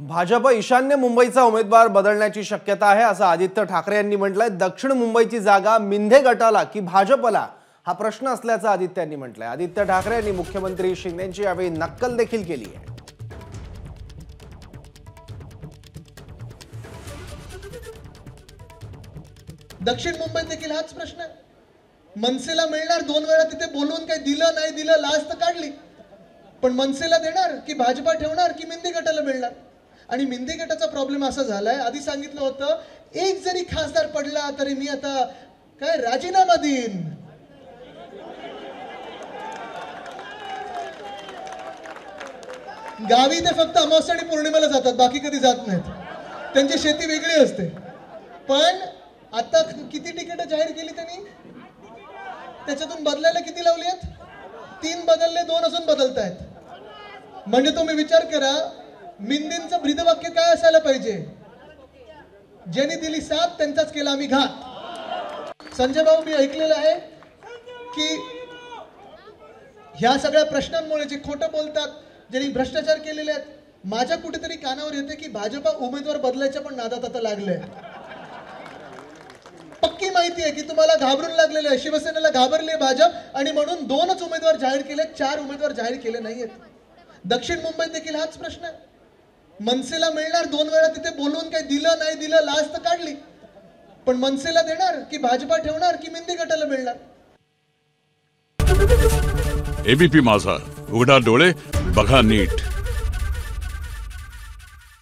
भाजप ईशान्य मुंबईचा उमेदवार बदलण्याची शक्यता आहे असं आदित्य ठाकरे यांनी म्हटलंय। दक्षिण मुंबईची जागा मिंधे गटाला की भाजपला हा प्रश्न असल्याचं आदित्य यांनी म्हटलंय। आदित्य ठाकरे यांनी मुख्यमंत्री शिंदेंची यावेळी नक्कल देखील केली आहे। दक्षिण मुंबईत देखील हाच प्रश्न आहे। मनसेला मिळणार 2 वेळा तिथे बोलून काही दिलं नाही दिलं लाज तर काढली, पण मनसेला देणार की भाजपा ठेवणार की मिंदी गटाला मिळणार? आणि मिंदी गटाचा प्रॉब्लेम असा झालाय, आधी सांगितलं होतं एक जरी खासदार पडला तरी मी आता काय राजीनामा देईन। गावी ते फक्त अमावस्या आणि पौर्णिमेला जातात, बाकी कधी जात नाहीत। त्यांची शेती वेगळी असते। पण आता किती तिकीट जाहीर केली त्यांनी? त्याच्यातून बदलायला किती लावली आहेत? 3 बदलले, 2 अजून बदलतायत। म्हणजे तुम्ही विचार करा, मिंदींचं ब्रीदवाक्य काय असायला पाहिजे? ज्यांनी दिली साथ त्यांचाच केला आम्ही घात। संजय भाऊ, मी ऐकलेलं आहे की ह्या सगळ्या प्रश्नांमुळे जे खोटं बोलतात, ज्यांनी भ्रष्टाचार केलेले आहेत, माझ्या कुठेतरी कानावर येते की भाजपा उमेदवार बदलायच्या पण नादात आता लागले। पक्की माहिती आहे की तुम्हाला घाबरून लागलेले आहे। शिवसेनेला घाबरले भाजप आणि म्हणून 2च उमेदवार जाहीर केले, 4 उमेदवार जाहीर केले नाहीयेत। दक्षिण मुंबईत देखील हाच प्रश्न आहे। मनसेला मिळणार 2 वेळा तिथे बोलून काही दिलं नाही दिलं लाज तर काढली, पण मनसेला देणार की भाजपा ठेवणार की मिंदी गटाला मिळणार? एबीपी माझा, उघडा डोळे बघा नीट।